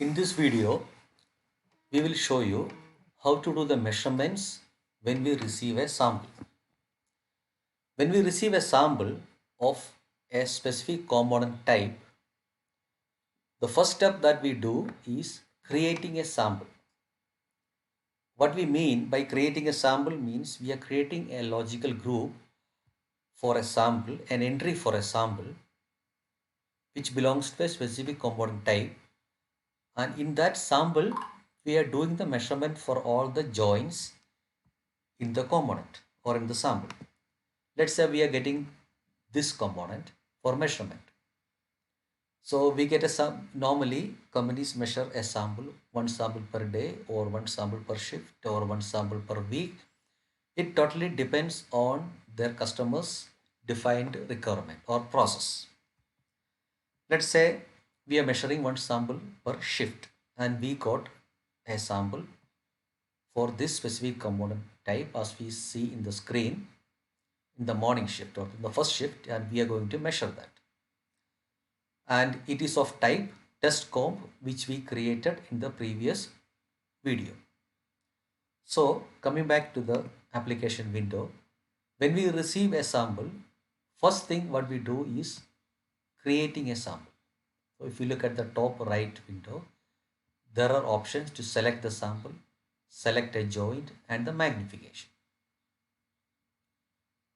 In this video, we will show you how to do the measurements when we receive a sample. When we receive a sample of a specific component type, the first step that we do is creating a sample. What we mean by creating a sample means we are creating a logical group for a sample, an entry for a sample which belongs to a specific component type, and in that sample we are doing the measurement for all the joints in the component or in the sample. Let's say we are getting this component for measurement. So we get a normally companies measure a sample, one sample per day or one sample per shift or one sample per week. It totally depends on their customers defined requirement or process. Let's say we are measuring one sample per shift and we got a sample for this specific component type as we see in the screen in the morning shift or in the first shift, and we are going to measure that, and it is of type test comp which we created in the previous video. So coming back to the application window, when we receive a sample, first thing what we do is creating a sample. So if you look at the top right window, there are options to select the sample, select a joint, and the magnification.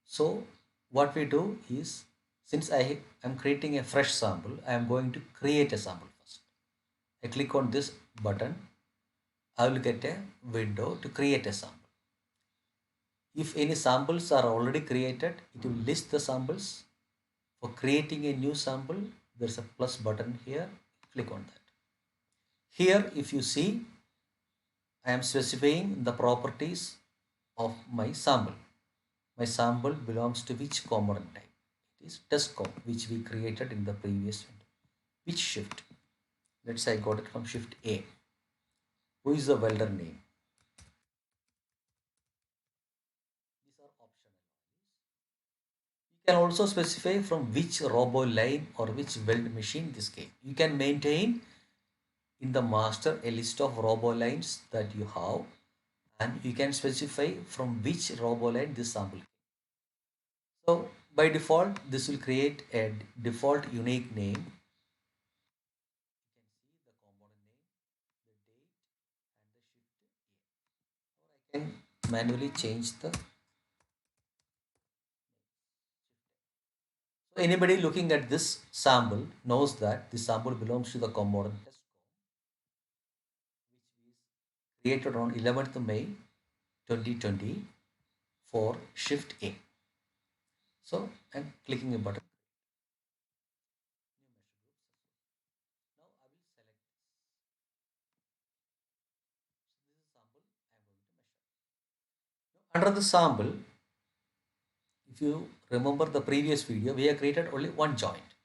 So what we do is, since I am creating a fresh sample, I am going to create a sample first. I click on this button, I will get a window to create a sample. If any samples are already created, it will list the samples. For creating a new sample, there's a plus button here, click on that. Here if you see, I am specifying the properties of my sample. My sample belongs to which component type? It is test comp which we created in the previous window. Which shift? Let's say I got it from shift A. Who is the welder name? These are optional. You can also specify from which robo line or which weld machine this came. You can maintain in the master a list of robo lines that you have, and you can specify from which robo line this sample came. So by default, this will create a default unique name. You can see the component name, the date, and the shift year. Or I can manually change the shift. So anybody looking at this sample knows that this sample belongs to the component test which is created on 11th May 2020 for shift A. So I'm clicking a button. Now I will select this. So this is sample I am going to measure. Now under the sample, if you remember the previous video, we have created only one joint,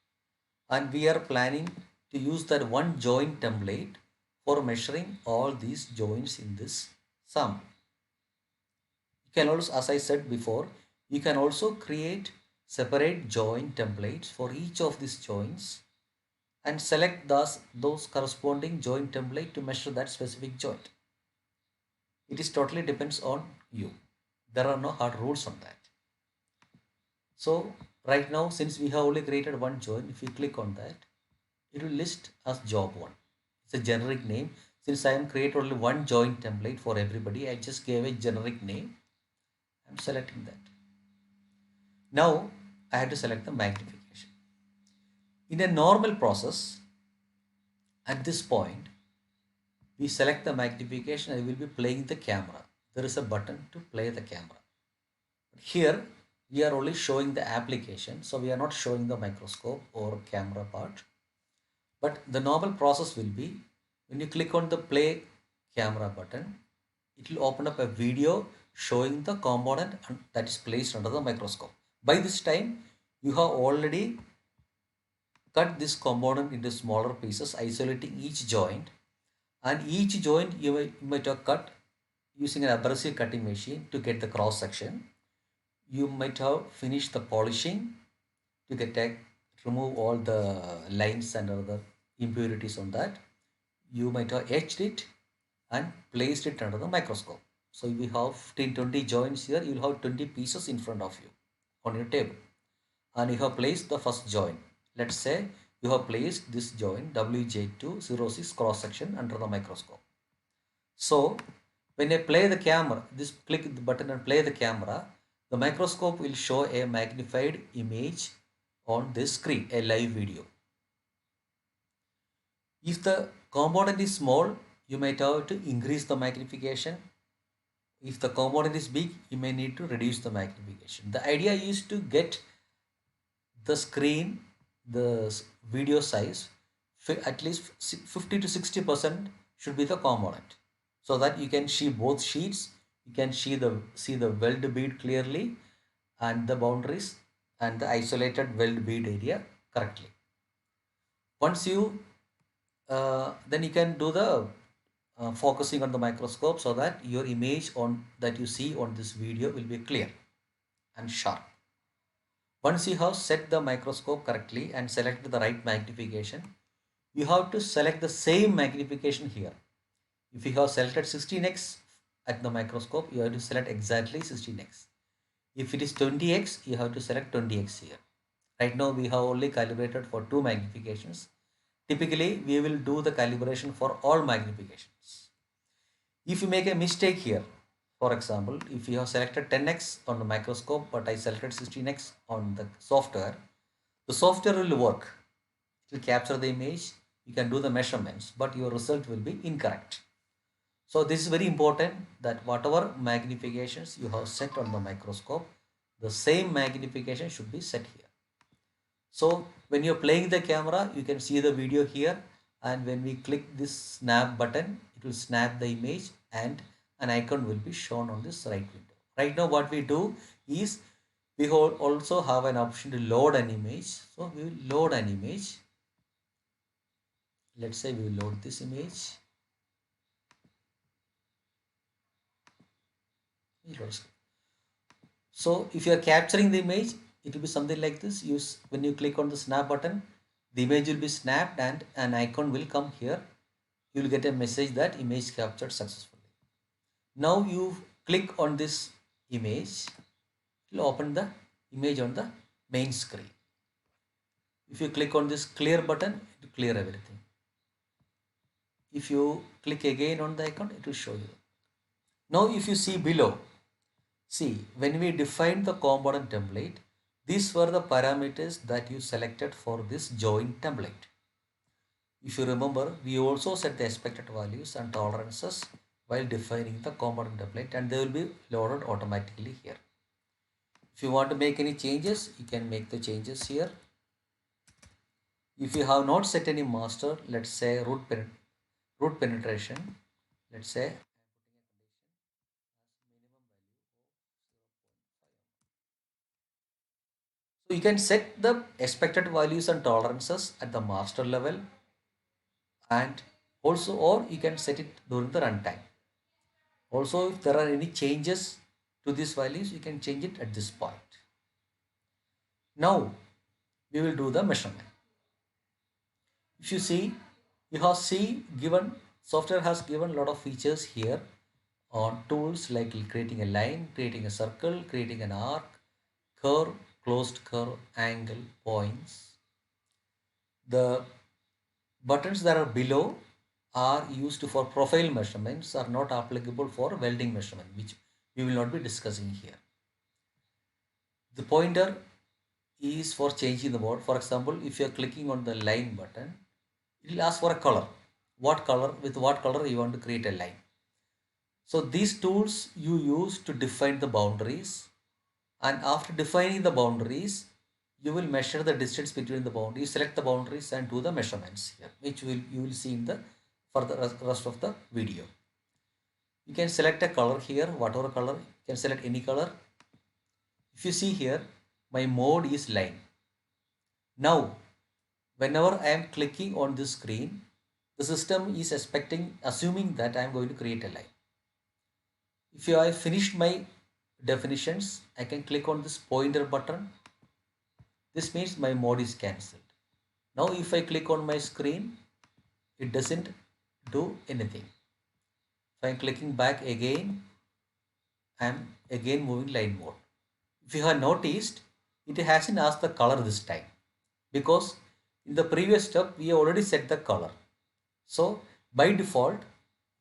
and we are planning to use that one joint template for measuring all these joints in this sample. You can also, as I said before, you can also create separate joint templates for each of these joints and select those corresponding joint template to measure that specific joint. It is totally depends on you. There are no hard rules on that. So right now, since we have only created one joint, if you click on that, it will list as job one. It's a generic name. Since I am create only one joint template for everybody, I just gave a generic name. I'm selecting that. Now I have to select the magnification. In a normal process, at this point, we select the magnification and we will be playing the camera. There is a button to play the camera. Here we are only showing the application, so we are not showing the microscope or camera part. But the normal process will be, when you click on the play camera button, it will open up a video showing the component that is placed under the microscope. By this time, you have already cut this component into smaller pieces, isolating each joint, and each joint you might have cut using an abrasive cutting machine to get the cross section. You might have finished the polishing to remove all the lines and other impurities on that. you might have etched it and placed it under the microscope. So we have 15, 20 joints here. You will have 20 pieces in front of you on your table. And you have placed the first joint. Let's say you have placed this joint WJ206 cross section under the microscope. So when I play the camera, this click the button and play the camera, the microscope will show a magnified image on this screen, a live video. If the component is small, you might have to increase the magnification. If the component is big, you may need to reduce the magnification. The idea is to get the screen, the video size, at least 50 to 60% should be the component, so that you can see both sheets. You can see the weld bead clearly and the boundaries and the isolated weld bead area correctly. Once you then you can do the focusing on the microscope, so that your image on that you see on this video will be clear and sharp. Once you have set the microscope correctly and selected the right magnification, you have to select the same magnification here. If you have selected 16x at the microscope, you have to select exactly 16x. If it is 20x, you have to select 20x here. Right now we have only calibrated for 2 magnifications. Typically, we will do the calibration for all magnifications. If you make a mistake here, for example, if you have selected 10x on the microscope, but I selected 16x on the software will work. It will capture the image. You can do the measurements, but your result will be incorrect. So this is very important, that whatever magnifications you have set on the microscope, the same magnification should be set here. So when you're playing the camera, you can see the video here, and when we click this snap button, it will snap the image and an icon will be shown on this right window. Right now what we do is we also have an option to load an image. So we will load an image. Let's say we will load this image. So if you are capturing the image, it will be something like this. When you click on the snap button, the image will be snapped and an icon will come here. You will get a message that image captured successfully. Now you click on this image, it will open the image on the main screen. If you click on this clear button, it will clear everything. If you click again on the icon, it will show you. Now if you see below, see, when we defined the component template, these were the parameters that you selected for this join template. If you remember, we also set the expected values and tolerances while defining the component template, and they will be loaded automatically here. If you want to make any changes, you can make the changes here. If you have not set any master, let's say root penetration, let's say so you can set the expected values and tolerances at the master level, and also, or you can set it during the runtime. Also, if there are any changes to these values, you can change it at this point. Now we will do the measurement. If you see, you have given software has given a lot of features here on tools like creating a line, creating a circle, creating an arc, curve, closed curve, angle, points. The buttons that are below are used for profile measurements, are not applicable for welding measurement, which we will not be discussing here. The pointer is for changing the mode. For example, if you are clicking on the line button, it will ask for a color. With what color you want to create a line. So these tools you use to define the boundaries, and after defining the boundaries, you will measure the distance between the boundaries. Select the boundaries and do the measurements here, which you will see in the for the rest of the video. You can select a color here, whatever color. You can select any color. If you see here, my mode is line. Now whenever I am clicking on this screen, the system is assuming that I am going to create a line. If I have finished my definitions, I can click on this pointer button. This means my mode is cancelled. Now if I click on my screen, it doesn't do anything. If I'm clicking back again, I'm again moving line mode. If you have noticed, it hasn't asked the color this time because in the previous step we already set the color. So by default,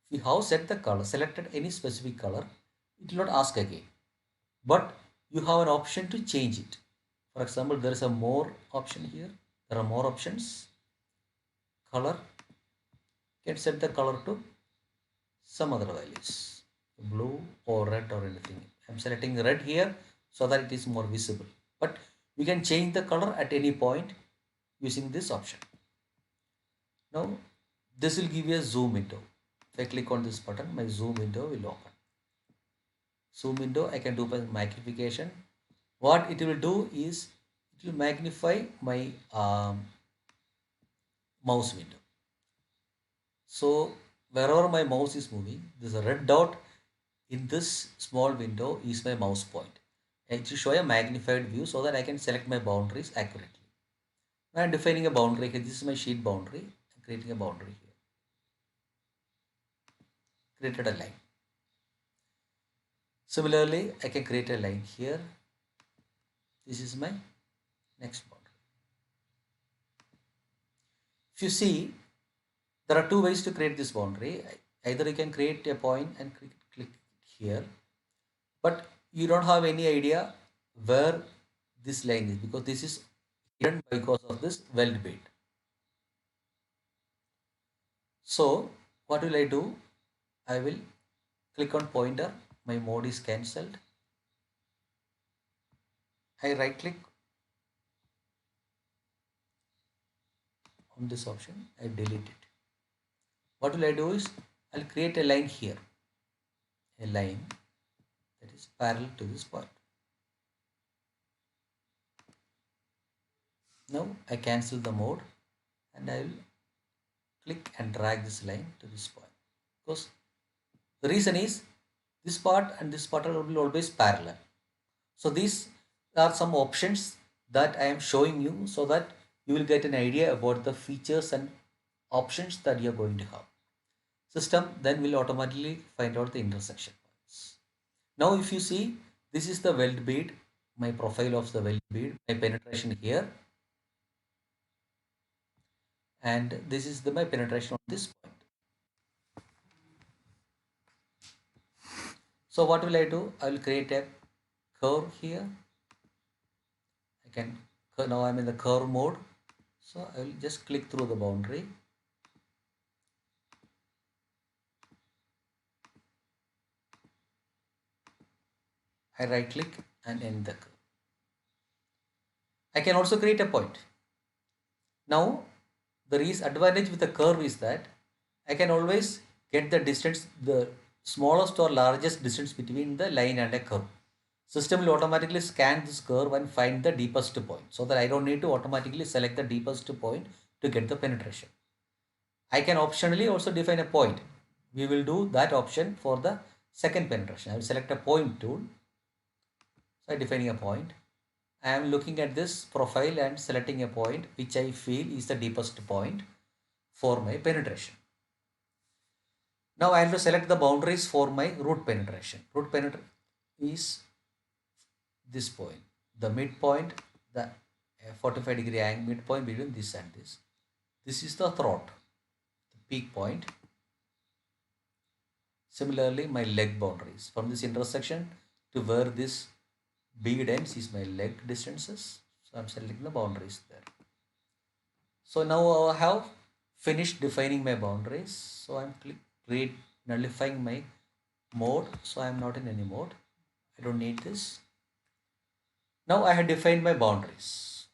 if you have set the color, selected any specific color, it will not ask again. But you have an option to change it. For example, there is a more option here. There are more options. Color. You can set the color to some other values, blue or red or anything. I'm selecting red here so that it is more visible. But we can change the color at any point using this option. Now this will give you a zoom window. If I click on this button, my zoom window will open. Zoom window, I can do by magnification. What it will do is it will magnify my mouse window. So wherever my mouse is moving, there's a red dot in this small window is my mouse point. It will show a magnified view so that I can select my boundaries accurately. Now I'm defining a boundary here. This is my sheet boundary. I'm creating a boundary here. Created a line. Similarly, I can create a line here. This is my next boundary. If you see, there are two ways to create this boundary. Either you can create a point and click here, but you don't have any idea where this line is because this is hidden because of this weld bead. So what will I do? I will click on pointer. My mode is cancelled. I right click on this option. I delete it. What will I do is I'll create a line here. A line that is parallel to this point. Now I cancel the mode and I will click and drag this line to this point because the reason is this part and this part will always parallel. So these are some options that I am showing you so that you will get an idea about the features and options that you are going to have. System then will automatically find out the intersection points. Now if you see, this is the weld bead, my profile of the weld bead, my penetration here, and this is my penetration on this point. So what will I do? I will create a curve here. I can, now I'm in the curve mode. So I will just click through the boundary. I right click and end the curve. I can also create a point. Now the advantage with the curve is that I can always get the distance, the smallest or largest distance between the line and a curve. System will automatically scan this curve and find the deepest point so that I don't need to automatically select the deepest point to get the penetration. I can optionally also define a point. We will do that option for the second penetration. I will select a point tool. So I defining a point. I am looking at this profile and selecting a point which I feel is the deepest point for my penetration. Now I will select the boundaries for my root penetration. Root penetration is this point, the midpoint, the 45-degree angle midpoint between this and this. This is the throat, the peak point. Similarly, my leg boundaries from this intersection to where this bead ends is my leg distances. So I'm selecting the boundaries there. So now I have finished defining my boundaries. So I'm nullifying my mode. So I'm not in any mode. I don't need this. Now I have defined my boundaries.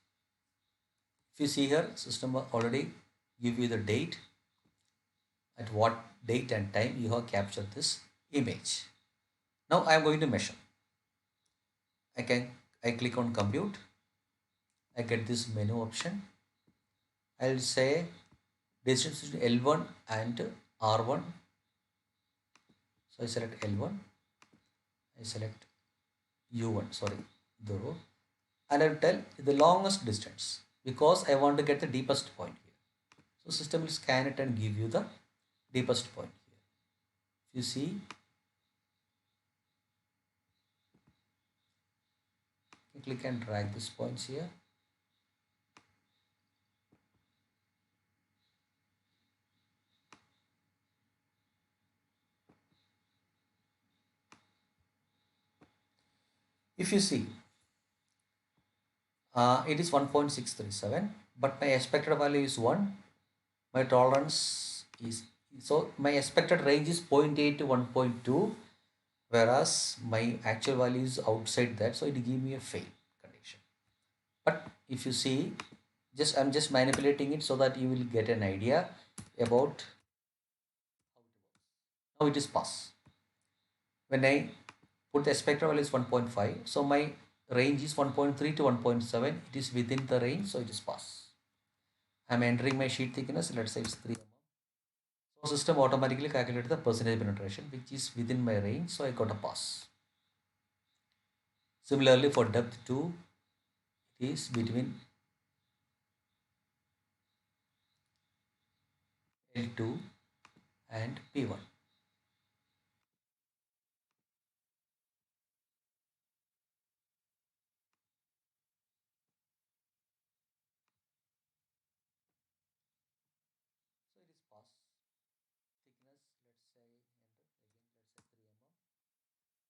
If you see here, system already give you the date, at what date and time you have captured this image. Now I am going to measure. I click on compute. I get this menu option. I'll say distance between L1 and R1. So I select L1. I select U1, sorry, the row. And I will tell the longest distance because I want to get the deepest point here. So system will scan it and give you the deepest point here. If you see, you click and drag these points here. If you see, it is 1.637, but my expected value is 1. My tolerance is, so my expected range is 0.8 to 1.2, whereas my actual value is outside that, so it give me a fail condition. But if you see, I'm just manipulating it so that you will get an idea about how it works. Now it is pass. When I put the expected value is 1.5, so my range is 1.3 to 1.7. It is within the range, so it is pass. I'm entering my sheet thickness, let's say it's 3 mm. So system automatically calculated the percentage penetration, which is within my range, so I got a pass. Similarly for depth 2, it is between L2 and P1. So it is pass. Thickness, let's say, and again, let's say 3 mm.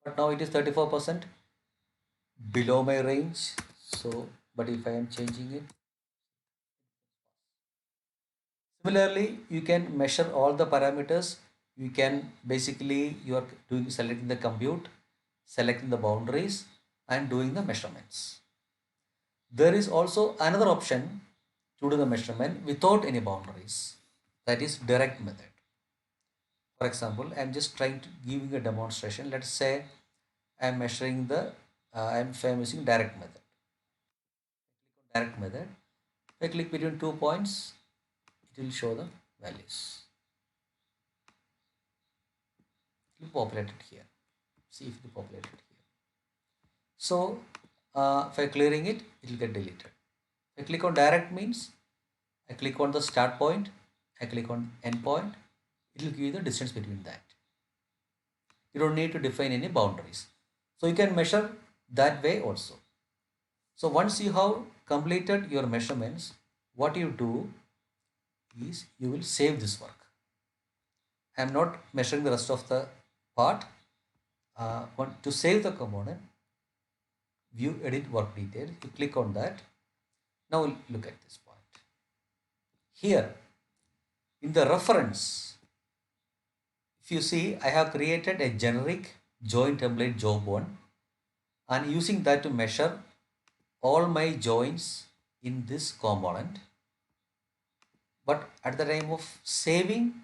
But now it is 34% below my range. So, but if I am changing it, similarly, you can measure all the parameters. You can basically, you are doing selecting the compute, selecting the boundaries, and doing the measurements. There is also another option to do the measurement without any boundaries. That is direct method. For example, I'm just trying to giving a demonstration. Let's say I'm measuring the, I'm using direct method. I click on direct method. If I click between 2 points, it will show the values. It will populate it here. See if it will populate it here. So if I clearing it, it will get deleted. If I click on direct means, I click on the start point, I click on end point, it will give you the distance between that. You don't need to define any boundaries. So you can measure that way also. So once you have completed your measurements, what you do is you will save this work. I am not measuring the rest of the part. To save the component, view edit work detail, you click on that. Now look at this point. Here in the reference, if you see, I have created a generic joint template job 1 and using that to measure all my joints in this component. But at the time of saving,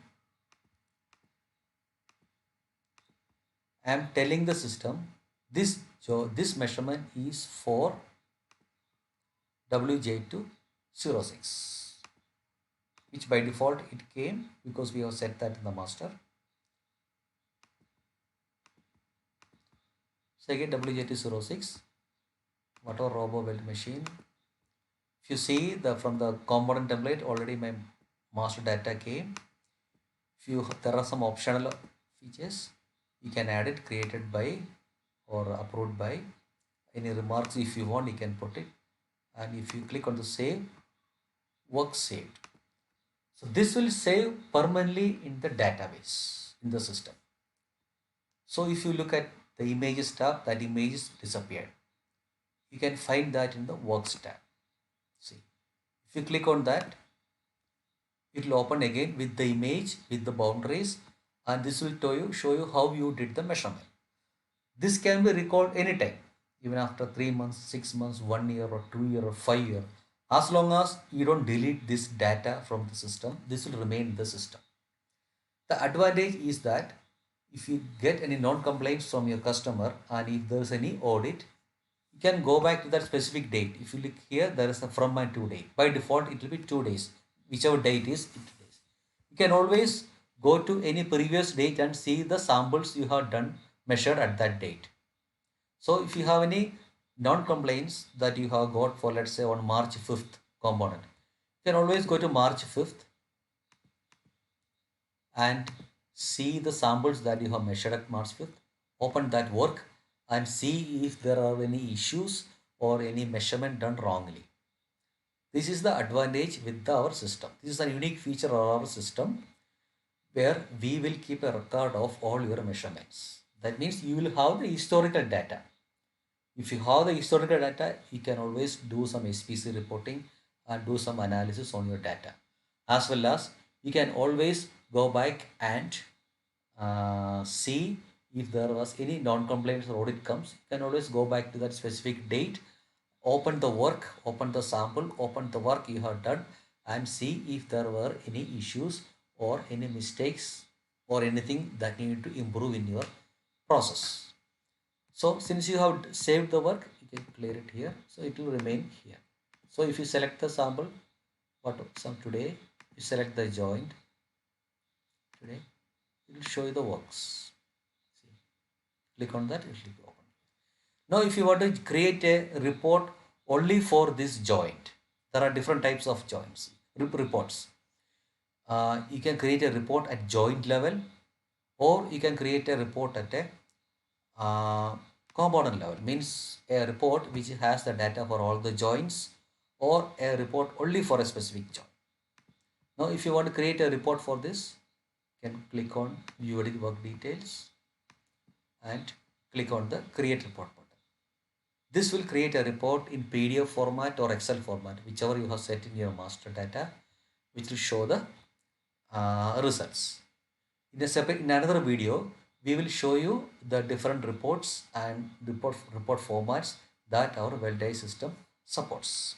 I am telling the system this measurement is for WJ206, which by default it came because we have set that in the master. So again WJ206, motor robo weld machine. If you see from the component template, already my master data came. There are some optional features you can add it, created by or approved by. Any remarks if you want, you can put it. And if you click on the save, work saved. So this will save permanently in the database in the system. So if you look at the images tab, that image is disappeared. You can find that in the works tab. See, if you click on that, it will open again with the image with the boundaries, and this will show you how you did the measurement. This can be recalled anytime, even after 3 months, 6 months, 1 year or 2 year or 5 year. As long as you don't delete this data from the system, this will remain in the system. The advantage is that if you get any non-compliance from your customer and if there's any audit, you can go back to that specific date. If you look here, there is a from and to date. By default, it will be 2 days. Whichever date is, it is. You can always go to any previous date and see the samples you have done measured at that date. So if you have any non-compliance that you have got for, let's say, on March 5th component, you can always go to March 5th and see the samples that you have measured at Marsmith. Open that work and see if there are any issues or any measurement done wrongly. This is the advantage with our system. This is a unique feature of our system where we will keep a record of all your measurements. That means you will have the historical data. If you have the historical data, you can always do some SPC reporting and do some analysis on your data. As well as you can always go back and see if there was any non-compliance or audit comes. You can always go back to that specific date, open the work, open the sample, open the work you have done and see if there were any issues or any mistakes or anything that you need to improve in your process. So since you have saved the work, you can clear it here. So it will remain here. So if you select the sample, what some today, you select the joint today, it will show you the works. See, click on that, it will be open. Now if you want to create a report only for this joint, there are different types of joints, reports. You can create a report at joint level, or you can create a report at a component level, means a report which has the data for all the joints, or a report only for a specific joint. Now if you want to create a report for this, you can click on view edit work details and click on the create report button. This will create a report in PDF format or Excel format, whichever you have set in your master data, which will show the results. In another video, we will show you the different reports and report formats that our Well-Dai system supports.